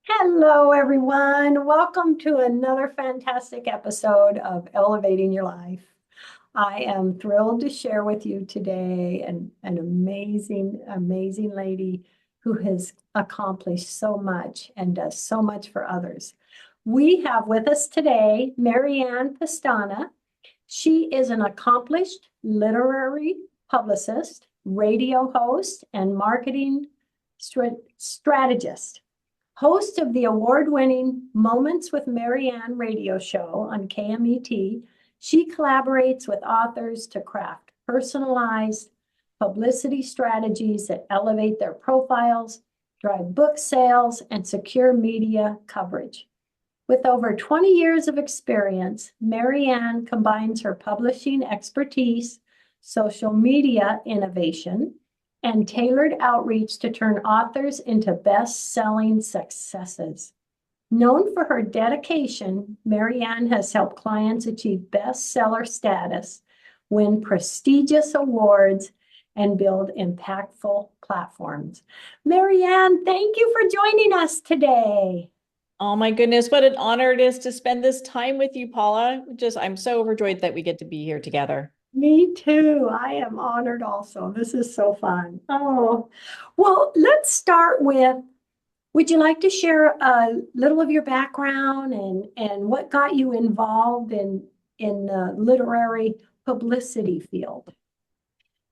Hello, everyone. Welcome to another fantastic episode of Elevating Your Life. I am thrilled to share with you today an amazing lady who has accomplished so much and does so much for others. We have with us today Marianne Pestana. She is an accomplished literary publicist, radio host, and marketing strategist. Host of the award-winning Moments with Marianne radio show on KMET, she collaborates with authors to craft personalized publicity strategies that elevate their profiles, drive book sales, and secure media coverage. With over 20 years of experience, Marianne combines her publishing expertise, social media innovation, and tailored outreach to turn authors into best-selling successes. Known for her dedication, Marianne has helped clients achieve bestseller status, win prestigious awards, and build impactful platforms. Marianne, thank you for joining us today. Oh my goodness, what an honor it is to spend this time with you, Paula. I'm so overjoyed that we get to be here together. Me too. I am honored also. This is so fun. Oh, well, let's start with, would you like to share a little of your background and what got you involved in the literary publicity field?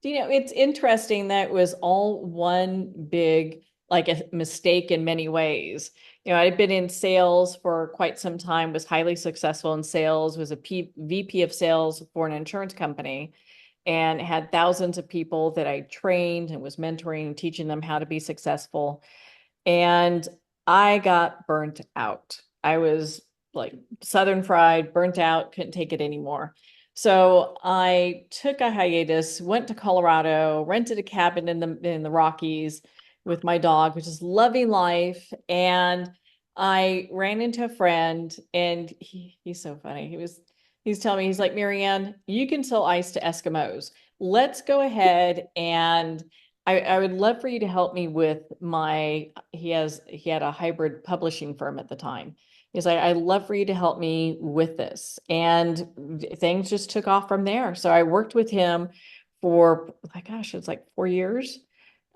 It's interesting that it was all one big, like a mistake in many ways. I'd been in sales for quite some time, was highly successful in sales, was a VP of sales for an insurance company, and had thousands of people that I trained and was mentoring and teaching them how to be successful. And I got burnt out. I was like Southern fried, burnt out, couldn't take it anymore. So I took a hiatus, went to Colorado, rented a cabin in the Rockies with my dog, which is loving life. And I ran into a friend, and he's so funny. He's telling me, he's like, Marianne, you can sell ice to Eskimos. Let's go ahead and I would love for you to help me with he had a hybrid publishing firm at the time. He's like, I'd love for you to help me with this. And things just took off from there. So I worked with him for, like, gosh, it's like 4 years,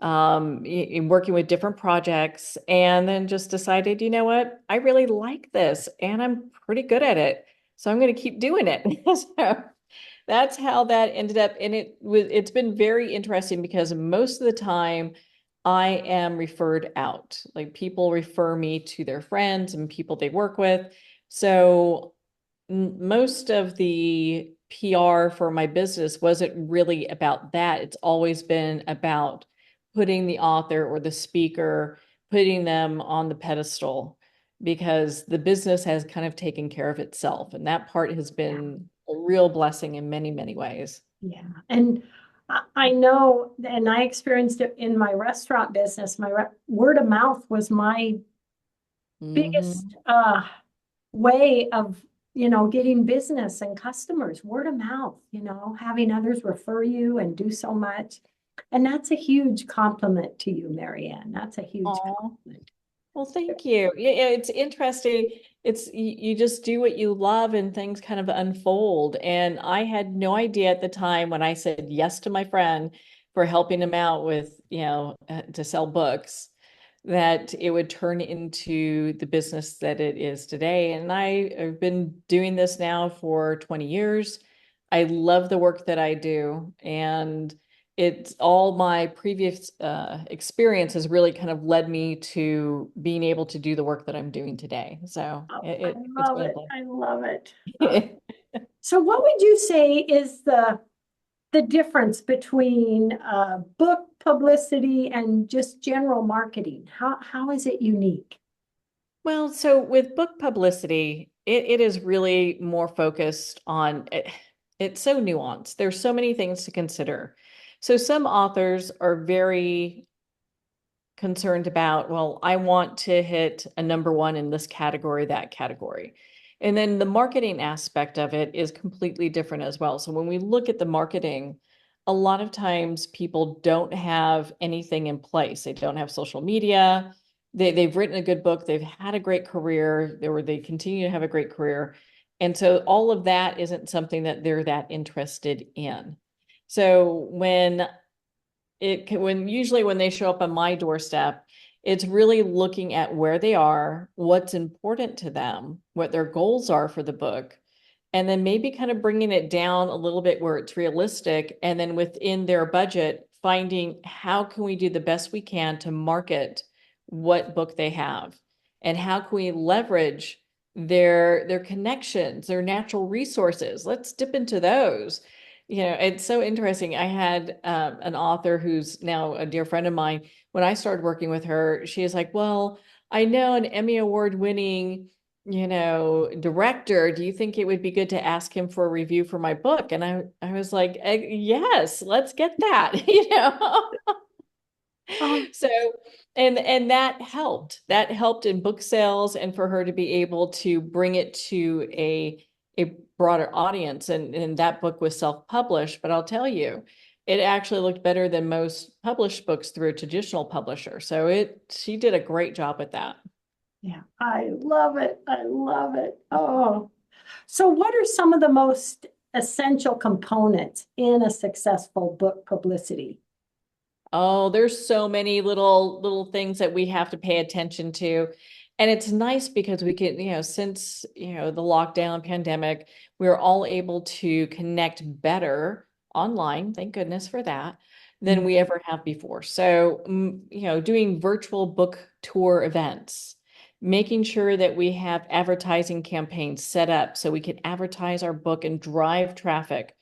in working with different projects, and then just decided, you know what, I really like this and I'm pretty good at it. So I'm going to keep doing it. So that's how that ended up. And it's been very interesting because most of the time I am referred out. Like, people refer me to their friends and people they work with. So most of the PR for my business wasn't really about that. It's always been about putting the author or the speaker, putting them on the pedestal, because the business has kind of taken care of itself. And that part has Yeah. been a real blessing in many, many ways. Yeah. And I know, and I experienced it in my restaurant business. Word of mouth was my biggest Hmm. way of, getting business and customers. Word of mouth, having others refer you and do so much. And that's a huge compliment to you, Marianne. That's a huge Oh, compliment. well, thank you. Yeah, it's interesting. You just do what you love and things kind of unfold. And I had no idea at the time when I said yes to my friend for helping him out with, to sell books, that it would turn into the business that it is today. And I've been doing this now for 20 years. I love the work that I do. And it's all my previous experience has really kind of led me to being able to do the work that I'm doing today. So Oh, I it's love been a it. I love it. blessing. So what would you say is the difference between book publicity and just general marketing? How is it unique? Well, so with book publicity, it is really more focused on it's so nuanced. There's so many things to consider. So some authors are very concerned about, well, I want to hit a number one in this category, that category. And then the marketing aspect of it is completely different as well. So when we look at the marketing, a lot of times people don't have anything in place. They don't have social media. they've written a good book, they've had a great career, they continue to have a great career. And so all of that isn't something that they're that interested in. So usually when they show up on my doorstep, it's really looking at where they are, what's important to them, what their goals are for the book, and then maybe kind of bringing it down a little bit where it's realistic, and then within their budget, finding how can we do the best we can to market what book they have, and how can we leverage their connections, their natural resources. Let's dip into those. It's so interesting. I had an author who's now a dear friend of mine. When I started working with her, she is like, well, I know an Emmy Award winning, director. Do you think it would be good to ask him for a review for my book? And I was like, yes, let's get that, Oh, So, and that helped in book sales, and for her to be able to bring it to a broader audience. And that book was self-published, but I'll tell you, it actually looked better than most published books through a traditional publisher. So she did a great job with that. yeah, I love it. I love it. Oh, so what are some of the most essential components in a successful book publicity? Oh, there's so many little things that we have to pay attention to. And it's nice because we can, since, the lockdown pandemic, we're all able to connect better online, thank goodness for that, than we ever have before. So, doing virtual book tour events, making sure that we have advertising campaigns set up so we can advertise our book and drive traffic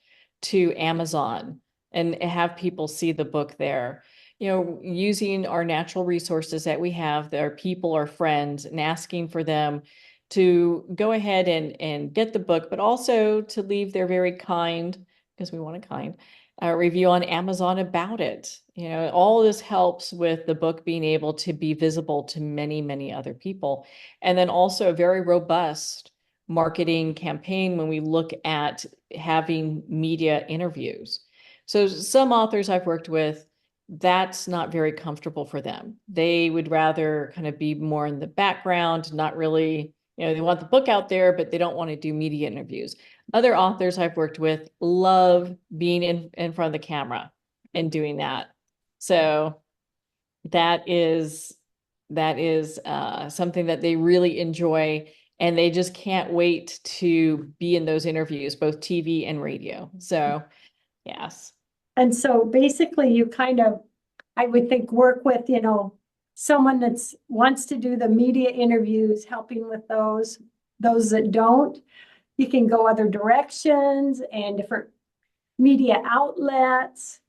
to Amazon and have people see the book there. Using our natural resources that we have, our people, our friends, and asking for them to go ahead and get the book, but also to leave their very kind, because we want a kind, review on Amazon about it. All this helps with the book being able to be visible to many, many other people. And then also a very robust marketing campaign when we look at having media interviews. So some authors I've worked with, that's not very comfortable for them. They would rather kind of be more in the background, not really, they want the book out there, but they don't want to do media interviews. Other authors I've worked with love being in front of the camera and doing that. So that is something that they really enjoy, and they just can't wait to be in those interviews, both TV and radio. So yes. And so basically you kind of, I would think, work with, someone that's wants to do the media interviews, helping with those that don't. You can go other directions and different media outlets.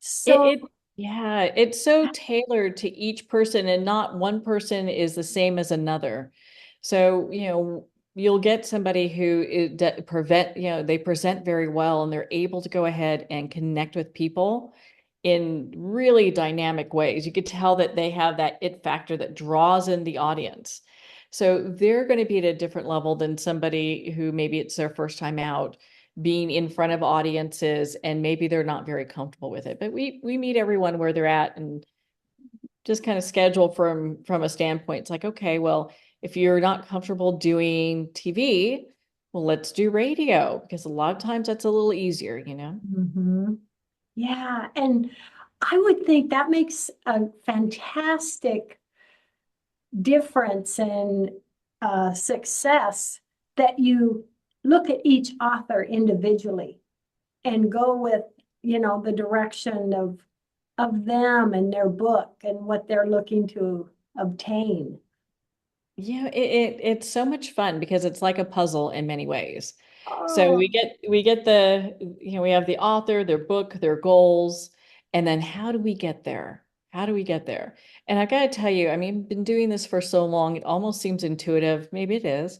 So, Yeah, it's so tailored to each person, and not one person is the same as another. So, you'll get somebody who they present very well, and they're able to go ahead and connect with people in really dynamic ways. You could tell that they have that it factor that draws in the audience. So they're going to be at a different level than somebody who maybe it's their first time out being in front of audiences, and maybe they're not very comfortable with it. But we meet everyone where they're at, and just kind of schedule from a standpoint. It's like, okay, well, if you're not comfortable doing TV, well, let's do radio, because a lot of times that's a little easier. mhm. Yeah, and I would think that makes a fantastic difference in success, that you look at each author individually and go with, the direction of them and their book and what they're looking to obtain. Yeah, it's so much fun because it's like a puzzle in many ways. So Oh, we get we have the author, their book, their goals, and then how do we get there? How do we get there? And I gotta tell you, I mean, been doing this for so long, it almost seems intuitive. Maybe it is,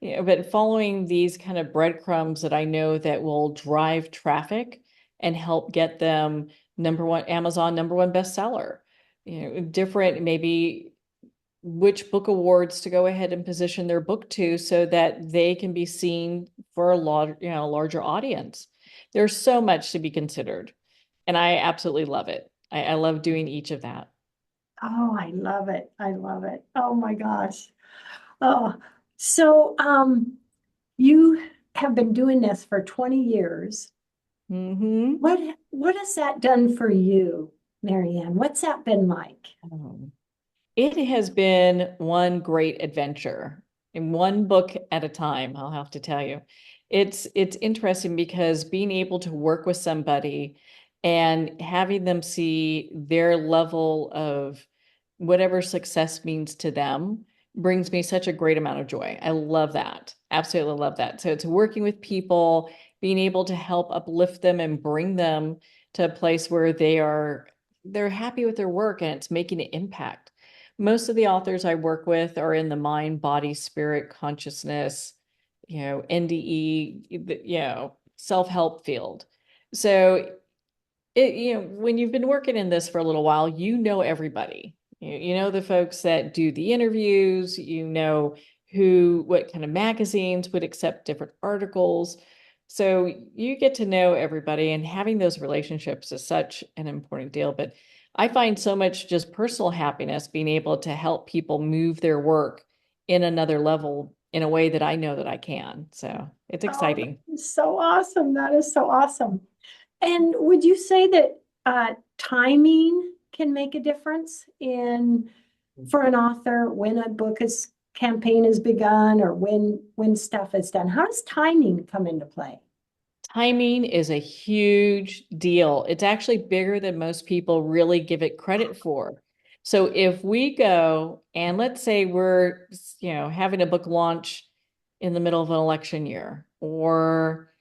but following these kind of breadcrumbs that I know that will drive traffic and help get them number one, Amazon number one bestseller. Different maybe which book awards to go ahead and position their book to, so that they can be seen for a larger audience. There's so much to be considered, and I absolutely love it. I love doing each of that. Oh, I love it. I love it. Oh my gosh. Oh, so you have been doing this for 20 years. Hmm. What has that done for you, Marianne? What's that been like? It has been one great adventure in one book at a time, I'll have to tell you. It's interesting because being able to work with somebody and having them see their level of whatever success means to them brings me such a great amount of joy. I love that. Absolutely love that. So it's working with people, being able to help uplift them and bring them to a place where they're happy with their work and it's making an impact. Most of the authors I work with are in the mind, body, spirit, consciousness, NDE, self-help field. So when you've been working in this for a little while, you know everybody. You know the folks that do the interviews, what kind of magazines would accept different articles. So you get to know everybody, and having those relationships is such an important deal. But I find so much just personal happiness being able to help people move their work in another level in a way that I know that I can. So it's Oh, exciting. that's so awesome. That is so awesome. And would you say that timing can make a difference in for an author when a book is campaign has begun or when stuff is done? How does timing come into play? Timing is a huge deal. It's actually bigger than most people really give it credit for. So if we go and let's say we're, having a book launch in the middle of an election year or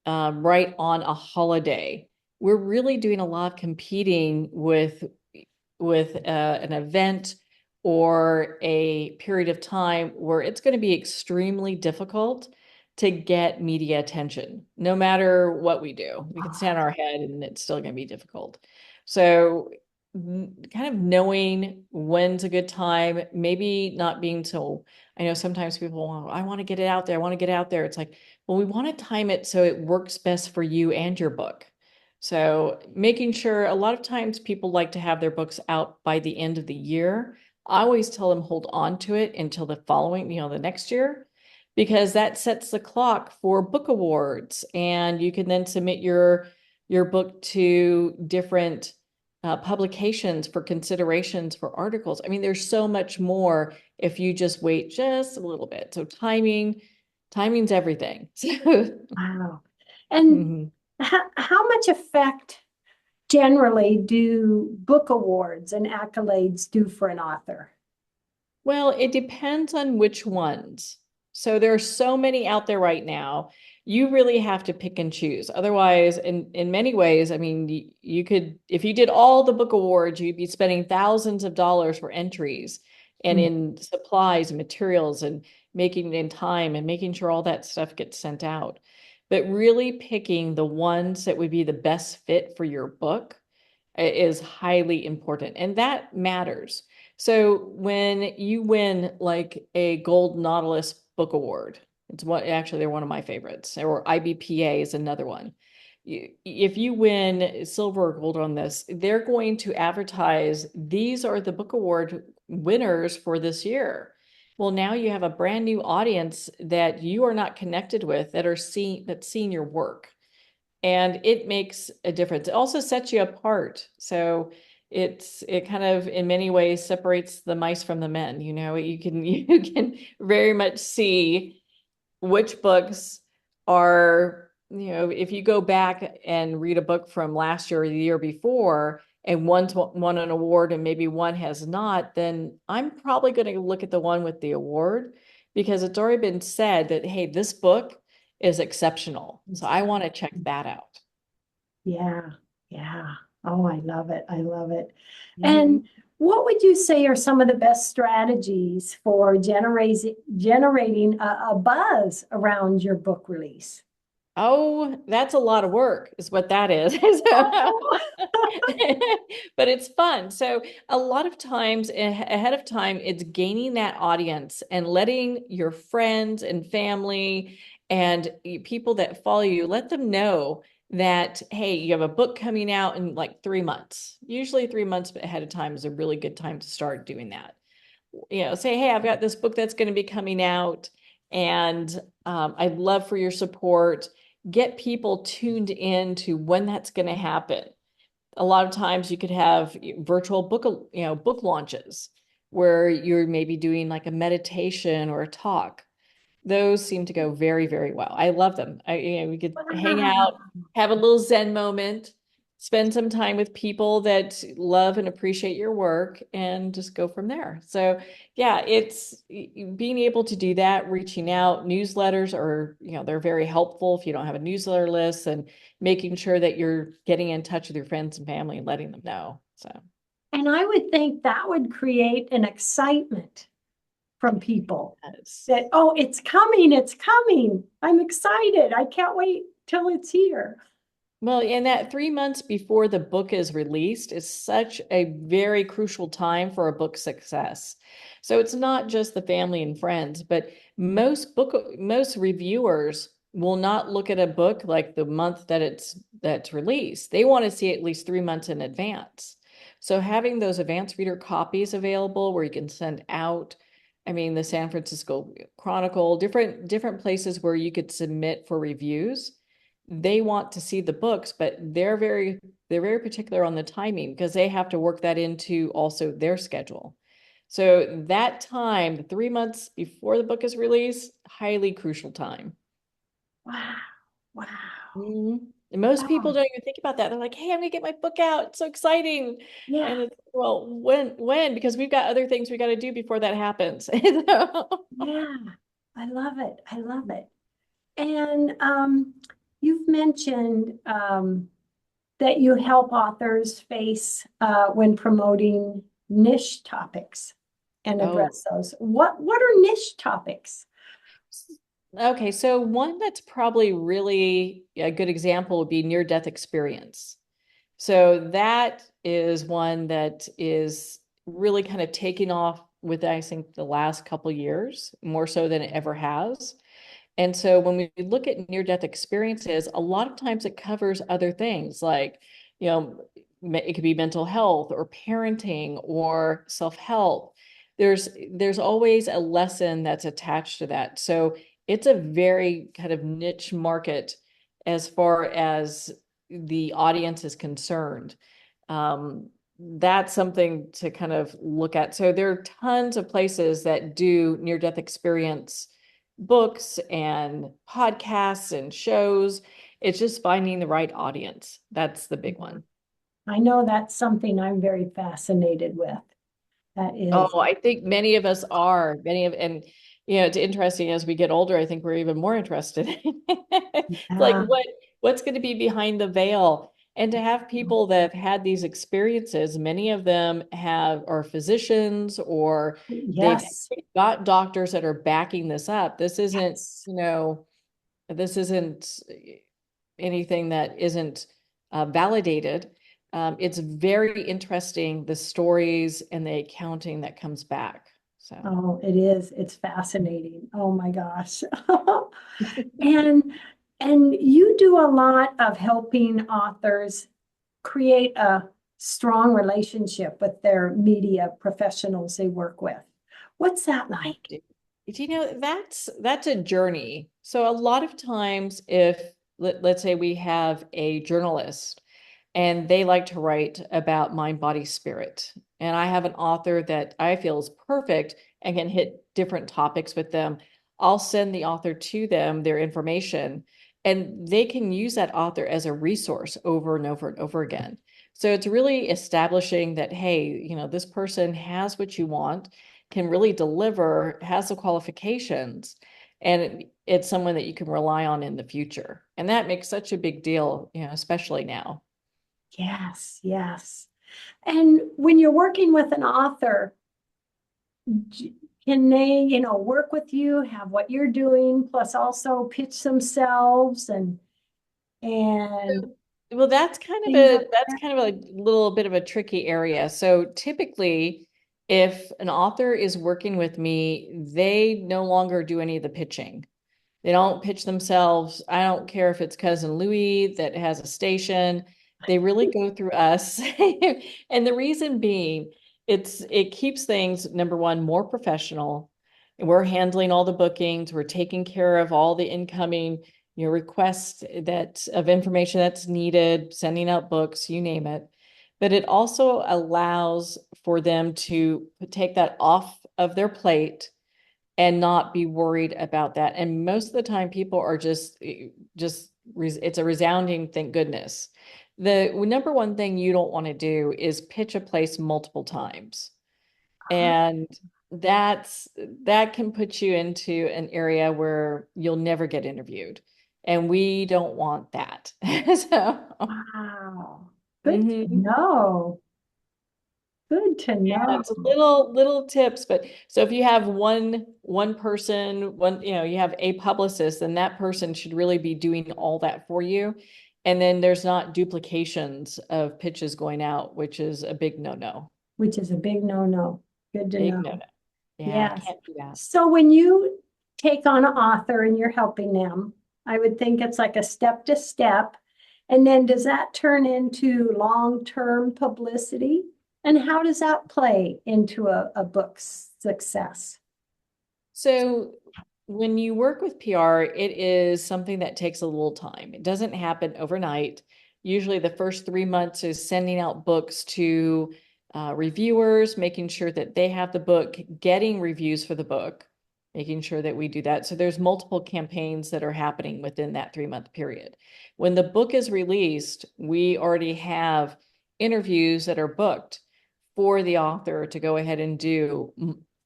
right on a holiday, we're really doing a lot of competing with an event or a period of time where it's going to be extremely difficult to get media attention, no matter what we do. We can stand on our head and it's still going to be difficult. So, kind of knowing when's a good time, maybe not being so. I know sometimes people want, I want to get it out there. I want to get it out there. It's like, well, we want to time it so it works best for you and your book. So making sure a lot of times people like to have their books out by the end of the year. I always tell them hold on to it until the following, the next year, because that sets the clock for book awards, and you can then submit your book to different publications for considerations for articles. I mean, there's so much more if you just wait just a little bit. So timing's everything. So, Wow. And mhm. how much effect generally do book awards and accolades do for an author? Well, it depends on which ones. So there are so many out there right now. You really have to pick and choose. Otherwise, in many ways, I mean, you could, if you did all the book awards, you'd be spending thousands of dollars for entries and Mm. in supplies and materials and making it in time and making sure all that stuff gets sent out. But really picking the ones that would be the best fit for your book is highly important, and that matters. So when you win like a Gold Nautilus Book Award, it's what actually they're one of my favorites, or IBPA is another one. If you win silver or gold on this, they're going to advertise these are the book award winners for this year. Well, now you have a brand new audience that you are not connected with that's seen your work, and it makes a difference. It also sets you apart. So it kind of in many ways separates the mice from the men. You can very much see which books are, if you go back and read a book from last year or the year before and one's won an award and maybe one has not, then I'm probably going to look at the one with the award because it's already been said that, hey, this book is exceptional. So I want to check that out. Yeah, yeah. Oh, I love it. I love it. Mhm. And what would you say are some of the best strategies for generating a buzz around your book release? Oh, that's a lot of work, is what that is. Oh, But it's fun. So, a lot of times ahead of time, it's gaining that audience and letting your friends and family and people that follow you, let them know that, hey, you have a book coming out in like 3 months. Usually 3 months ahead of time is a really good time to start doing that. Say, hey, I've got this book that's going to be coming out, and I'd love for your support. Get people tuned in to when that's going to happen. A lot of times you could have virtual book launches where you're maybe doing like a meditation or a talk. Those seem to go very, very well. I love them. We could hang Wow. out, have a little Zen moment, spend some time with people that love and appreciate your work, and just go from there. So, yeah, it's being able to do that, reaching out. Newsletters are, they're very helpful if you don't have a newsletter list, and making sure that you're getting in touch with your friends and family and letting them know. So, And I would think that would create an excitement from people yes. that, oh, it's coming, it's coming. I'm excited. I can't wait till it's here. Well, and that 3 months before the book is released is such a very crucial time for a book success. So it's not just the family and friends, but most reviewers will not look at a book like the month that's released. They want to see at least 3 months in advance. So having those advanced reader copies available where you can send out, I mean, the San Francisco Chronicle, different places where you could submit for reviews. They want to see the books, but they're very particular on the timing because they have to work that into also their schedule. So that time, the 3 months before the book is released, highly crucial time. Wow. Wow. And most people Oh, don't even think about that. They're like, "Hey, I'm gonna get my book out. It's so exciting!" yeah. And it's, well, when? Because we've got other things we got to do before that happens. Yeah. I love it. I love it. And you've mentioned that you help authors face when promoting niche topics and Oh, address those. What are niche topics? okay. So one that's probably really a good example would be near-death experience. So that is one that is really kind of taking off with, I think, the last couple years, more so than it ever has. And so when we look at near-death experiences, a lot of times it covers other things like, it could be mental health or parenting or self-help. There's always a lesson that's attached to that. So it's a very kind of niche market as far as the audience is concerned. That's something to kind of look at. So there are tons of places that do near-death experience books and podcasts and shows. It's just finding the right audience. That's the big one. I know that's something I'm very fascinated with. That is, Oh, I think many of us are. And it's interesting as we get older, I think we're even more interested. It's like yeah, what's going to be behind the veil? And to have people that have had these experiences, many of them are physicians or they've yes, got doctors that are backing this up. yes. This isn't anything that isn't validated. It's very interesting, the stories and the accounting that comes back. So, Oh, it is. It's fascinating. Oh my gosh. And you do a lot of helping authors create a strong relationship with their media professionals they work with. What's that like? that's a journey. So a lot of times if let's say we have a journalist and they like to write about mind, body, spirit, and I have an author that I feel is perfect and can hit different topics with them, I'll send the author to them their information and they can use that author as a resource over and over and over again. So it's really establishing that, hey, this person has what you want, can really deliver, has the qualifications, and it's someone that you can rely on in the future. And that makes such a big deal, especially now. Yes, yes. And when you're working with an author, can they, work with you, have what you're doing, plus also pitch themselves and Well, things like that's that? kind of a little bit of a tricky area. So typically, if an author is working with me, they no longer do any of the pitching. They don't pitch themselves. I don't care if it's cousin Louie that has a station. They really go through us. And the reason being, it keeps things, number one, more professional. We're handling all the bookings. We're taking care of all the incoming, requests that of information that's needed, sending out books, you name it. But it also allows for them to take that off of their plate and not be worried about that. And most of the time people are it's a resounding thank goodness. The number one thing you don't want to do is pitch a place multiple times. And that can put you into an area where you'll never get interviewed. And we don't want that. So, Wow. Good to mhm. know. Good to Yeah, know. it's a little tips, but so if you have one person, you have a publicist, then that person should really be doing all that for you. And then there's not duplications of pitches going out, which is a big no-no. Which is a big no-no. Good to Big know. no-no. Yeah, Yes. can't do that. So when you take on an author and you're helping them, I would think it's like a step to step. And then does that turn into long-term publicity? And how does that play into a book's success? So when you work with PR, it is something that takes a little time. It doesn't happen overnight. Usually the first 3 months is sending out books to reviewers, making sure that they have the book, getting reviews for the book, making sure that we do that. So there's multiple campaigns that are happening within that 3-month period. When the book is released, we already have interviews that are booked for the author to go ahead and do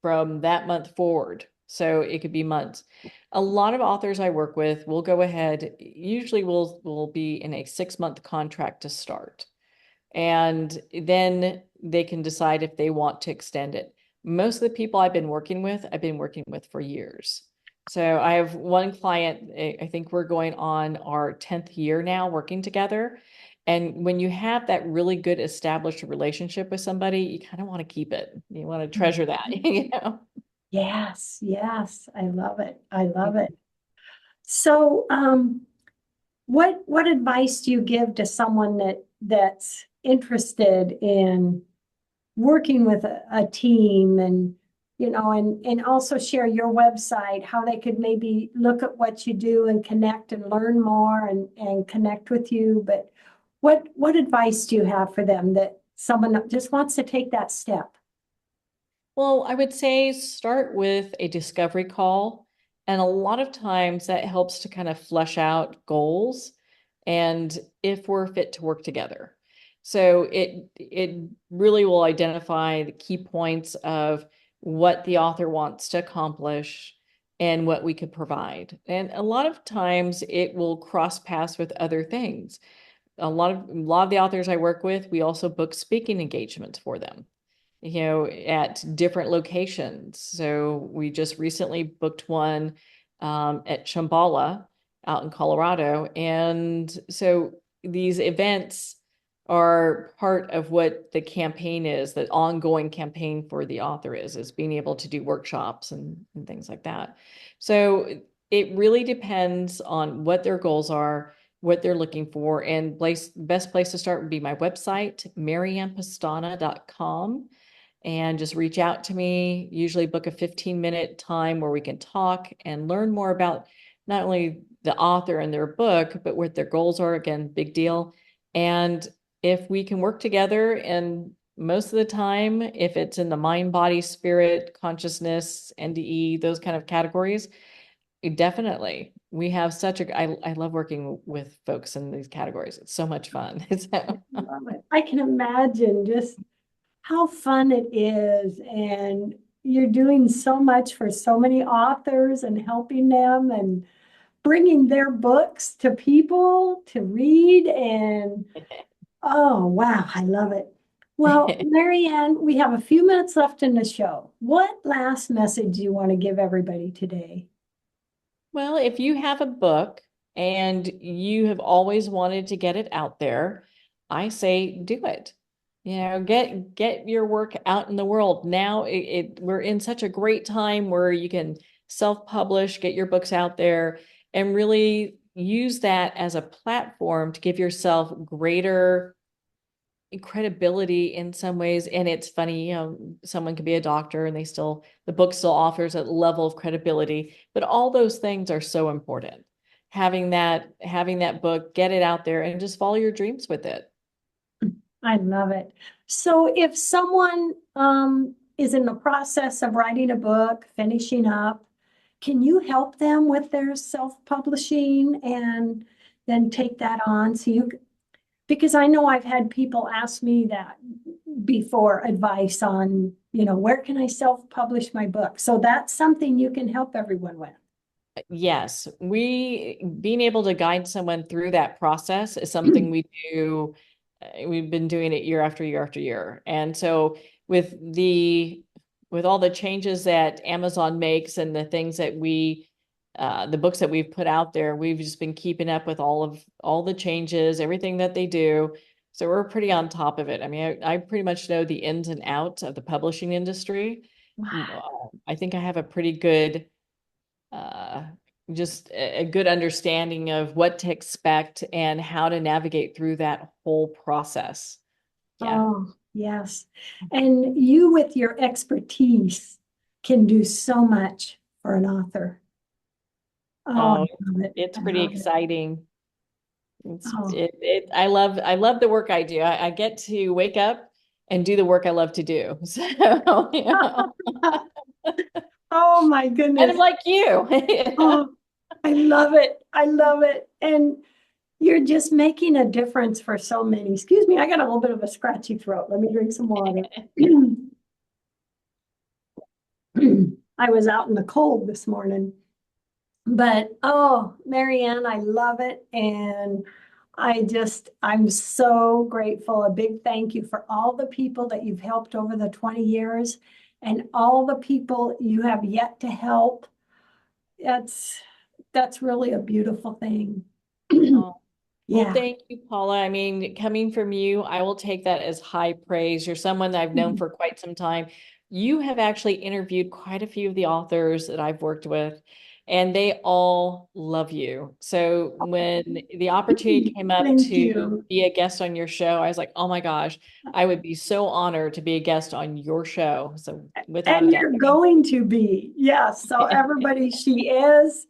from that month forward. So it could be months. A lot of authors I work with will go ahead, usually will be in a 6-month contract to start. And then they can decide if they want to extend it. Most of the people I've been working with for years. So I have one client, I think we're going on our 10th year now working together. And when you have that really good established relationship with somebody, you kind of want to keep it. You want to treasure that, you know? Yes, yes, I love it. I love it. So, what advice do you give to someone that's interested in working with a team and, and also share your website, how they could maybe look at what you do and connect and learn more and connect with you. But what advice do you have for them that someone that just wants to take that step? Well, I would say start with a discovery call. And a lot of times that helps to kind of flesh out goals and if we're fit to work together. So it really will identify the key points of what the author wants to accomplish and what we could provide. And a lot of times it will cross paths with other things. A lot of the authors I work with, we also book speaking engagements for them, at different locations. So we just recently booked one at Shambhala out in Colorado. And so these events are part of what the campaign is, the ongoing campaign for the author is being able to do workshops and things like that. So it really depends on what their goals are, what they're looking for. And best place to start would be my website, mariannepestana.com, and just reach out to me. Usually book a 15-minute time where we can talk and learn more about not only the author and their book, but what their goals are. Again, big deal. And if we can work together, and most of the time, if it's in the mind, body, spirit, consciousness, NDE, those kind of categories, definitely. We have I love working with folks in these categories. It's so much fun. Love it. I can imagine just how fun it is. And you're doing so much for so many authors and helping them and bringing their books to people to read. And oh, wow, I love it. Well, Marianne, we have a few minutes left in the show. What last message do you want to give everybody today? Well, if you have a book and you have always wanted to get it out there, I say do it. Get your work out in the world. Now we're in such a great time where you can self-publish, get your books out there, and really use that as a platform to give yourself greater credibility in some ways. And it's funny, someone could be a doctor and the book still offers a level of credibility, but all those things are so important. Having that book, get it out there and just follow your dreams with it. I love it. So if someone is in the process of writing a book, finishing up, can you help them with their self-publishing and then take that on? Because I know I've had people ask me that before, advice on, where can I self-publish my book? So that's something you can help everyone with. Yes, being able to guide someone through that process is something we do. We've been doing it year after year after year. And so with all the changes that Amazon makes and the things that the books that we've put out there, we've just been keeping up with all the changes, everything that they do. So we're pretty on top of it. I mean, I pretty much know the ins and outs of the publishing industry. Wow. I think I have a pretty good uh, just a good understanding of what to expect and how to navigate through that whole process. Yeah. Oh, yes. And you, with your expertise, can do so much for an author. Oh, Oh, I love it. it's I pretty love it. exciting. Oh, I love the work I do. I get to wake up and do the work I love to do. So, oh my kind of goodness. like you. Oh, I love it. I love it. And you're just making a difference for so many. Excuse me, I got a little bit of a scratchy throat. Let me drink some water. I was out in the cold this morning. But oh, Marianne, I love it. And I'm so grateful. A big thank you for all the people that you've helped over the 20 years and all the people you have yet to help. That's that's really a beautiful thing. Oh, well, Yeah. thank you, Paula. I mean, coming from you, I will take that as high praise. You're someone that I've known for quite some time. You have actually interviewed quite a few of the authors that I've worked with, and they all love you. So when the opportunity came up Thank to you. be a guest on your show, I was like, oh my gosh, I would be so honored to be a guest on your show. So without a And doubt. you're going to be. Yes. So everybody, she is.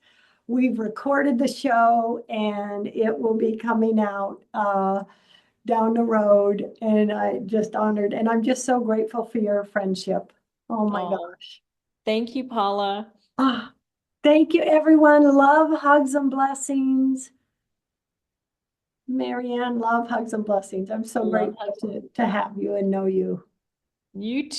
We've recorded the show and it will be coming out down the road. And I just honored and I'm just so grateful for your friendship. Oh my Oh, gosh. thank you, Paula. Ah, thank you, everyone. Love, hugs, and blessings. Marianne, love, hugs, and blessings. I'm so Love grateful hugs. to have you and know you. You too.